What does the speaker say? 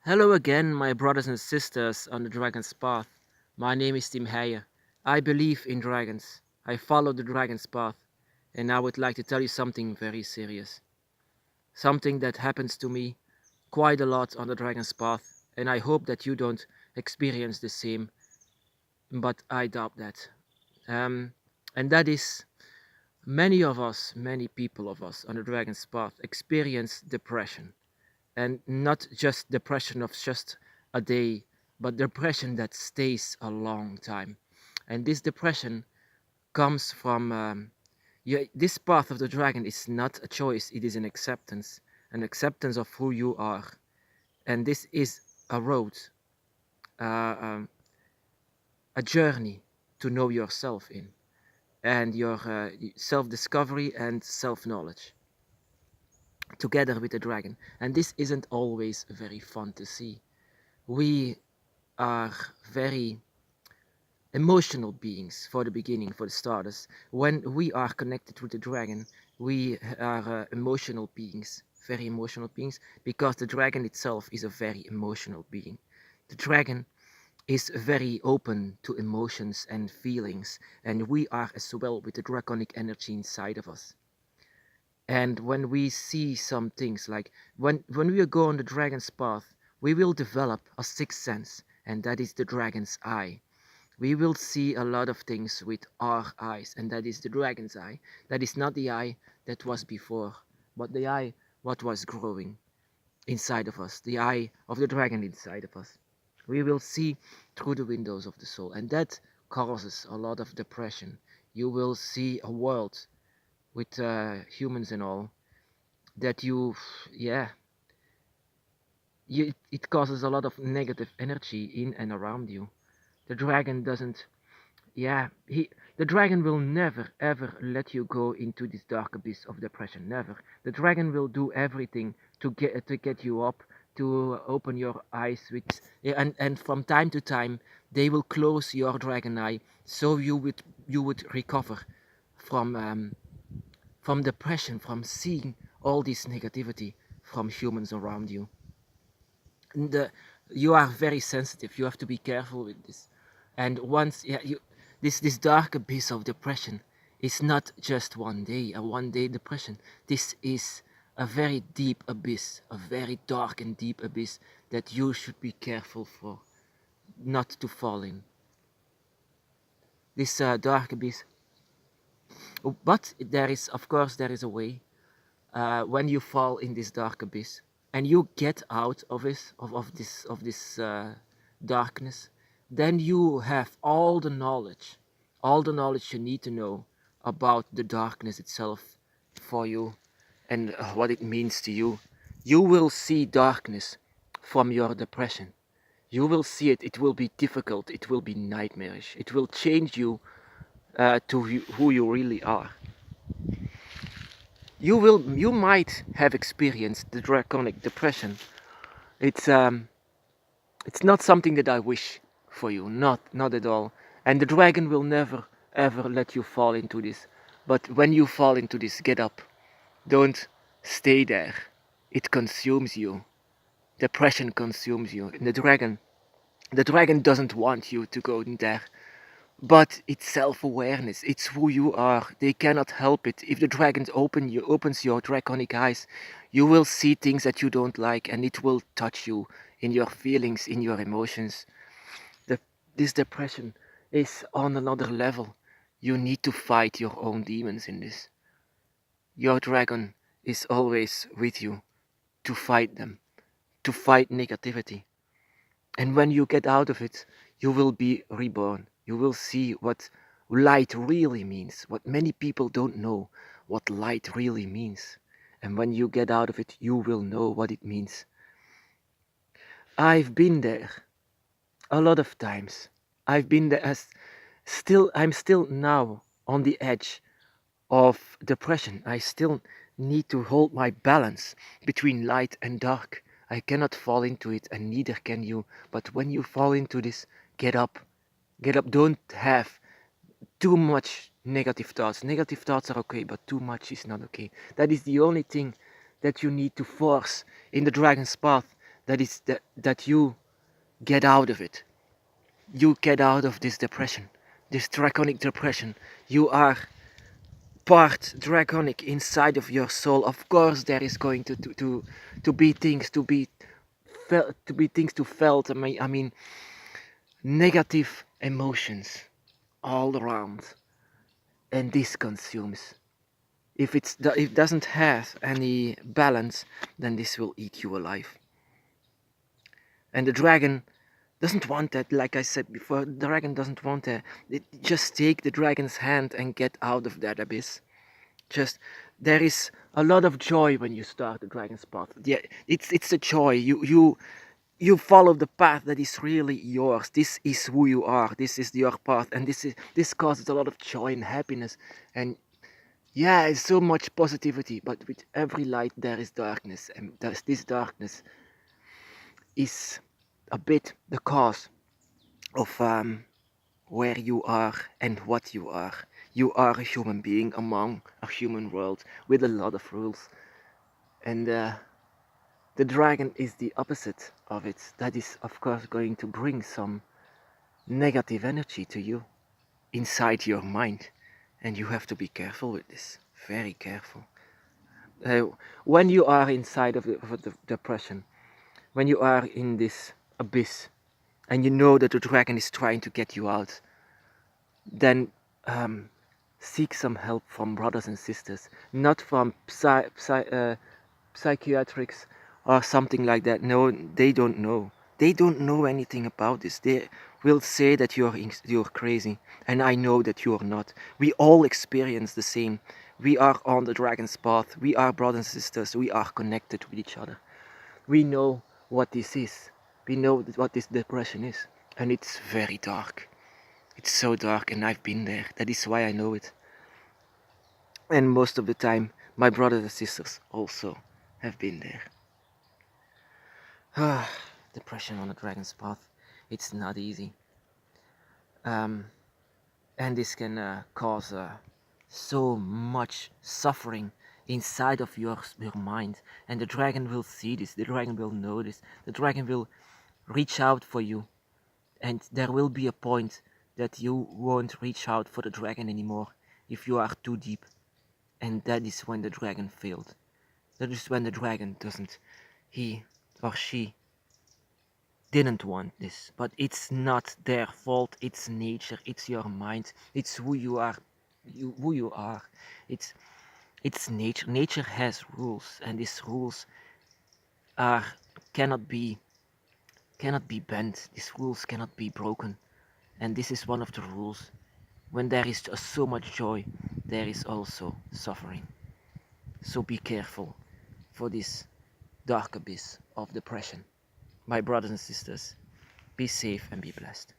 Hello again, my brothers and sisters on the Dragon's Path. My name is Tim Heijer. I believe in dragons. I follow the Dragon's Path. And I would like to tell you something very serious. Something that happens to me quite a lot on the Dragon's Path. And I hope that you don't experience the same. But I doubt that. And that is many people of us on the Dragon's Path experience depression. And not just depression of just a day, but depression that stays a long time. And this depression comes from this path of the dragon is not a choice, it is an acceptance of who you are. And this is a road, uh, um, a journey to know yourself in, and your self-discovery and self-knowledge together with the dragon. And this isn't always very fun to see. We are very emotional beings for the beginning, for the starters. When we are connected with the dragon, we are emotional beings, very emotional beings, because the dragon itself is a very emotional being. The dragon is very open to emotions and feelings, and we are as well with the draconic energy inside of us. And when we see some things like when we go on the dragon's path, we will develop a sixth sense, and that is the dragon's eye. We will see a lot of things with our eyes, and that is the dragon's eye. That is not the eye that was before, but the eye what was growing inside of us, the eye of the dragon inside of us. We will see through the windows of the soul, and that causes a lot of depression. You will see a world with humans and all that yeah, it causes a lot of negative energy in and around you. The dragon doesn't Yeah, the dragon will never ever let you go into this dark abyss of depression. Never. The dragon will do everything to get you up, to open your eyes with, yeah, and from time to time they will close your dragon eye so you would recover from depression, from seeing all this negativity from humans around you. And you are very sensitive. You have to be careful with this. And once, yeah, this dark abyss of depression is not just a 1 day depression. This is a very deep abyss, a very dark and deep abyss that you should be careful for not to fall in. This dark abyss. But there is, of course, there is a way. When you fall in this dark abyss and you get out of this darkness, then you have all the knowledge you need to know about the darkness itself for you, and what it means to you. You will see darkness from your depression. You will see it. It will be difficult. It will be nightmarish. It will change you to who you really are. You might have experienced the draconic depression. It's not something that I wish for you, not at all. And the dragon will never ever let you fall into this. But when you fall into this, get up. Don't stay there. It consumes you. Depression consumes you. And the dragon doesn't want you to go in there. But it's self-awareness. It's who you are. They cannot help it. If the dragon opens your draconic eyes, you will see things that you don't like, and it will touch you in your feelings, in your emotions. The, this depression is on another level. You need to fight your own demons in this. Your dragon is always with you to fight them, to fight negativity. And when you get out of it, you will be reborn. You will see what light really means, what many people don't know, what light really means. And when you get out of it, you will know what it means. I've been there a lot of times. I've been there I'm still now on the edge of depression. I still need to hold my balance between light and dark. I cannot fall into it, and neither can you. But when you fall into this, get up. Get up. Don't have too much negative thoughts. Negative thoughts are okay, but too much is not okay. That is the only thing that you need to force in the dragon's path. that you get out of it. You get out of this depression, this draconic depression. You are part draconic inside of your soul. Of course, there is going to be things to be felt, to be things to felt. I mean, negative emotions all around, and this consumes. If if it doesn't have any balance, then this will eat you alive. And the dragon doesn't want that. Like I said before, the dragon doesn't want that. Just take the dragon's hand and get out of that abyss. Just there is a lot of joy when you start the dragon's path. Yeah, it's a joy. You follow the path that is really yours. This is who you are. This is your path, and this causes a lot of joy and happiness. And yeah, it's so much positivity. But with every light there is darkness, and this darkness is a bit the cause of where you are and what you are. You are a human being among a human world with a lot of rules. And the dragon is the opposite of it. That is, of course, going to bring some negative energy to you inside your mind. And you have to be careful with this. Very careful. Uh, when you are inside of the depression, when you are in this abyss, and you know that the dragon is trying to get you out, then seek some help from brothers and sisters, not from psychiatrics or something like that. No, they don't know. They don't know anything about this. They will say that you're crazy, and I know that you are not. We all experience the same. We are on the dragon's path. We are brothers and sisters. We are connected with each other. We know what this is. We know what this depression is, and it's very dark. It's so dark, and I've been there. That is why I know it. And most of the time, my brothers and sisters also have been there. Depression on the dragon's path. It's not easy. And this can cause so much suffering inside of your mind. And the dragon will see this. The dragon will know this. The dragon will reach out for you. And there will be a point that you won't reach out for the dragon anymore if you are too deep. And that is when the dragon failed. That is when the dragon doesn't. He or she didn't want this. But it's not their fault. It's nature. It's your mind. It's who you are. Who you are. It's nature. Nature has rules, and these rules are cannot be bent. These rules cannot be broken. And this is one of the rules. When there is just so much joy, there is also suffering. So be careful for this dark abyss of depression. My brothers and sisters, be safe and be blessed.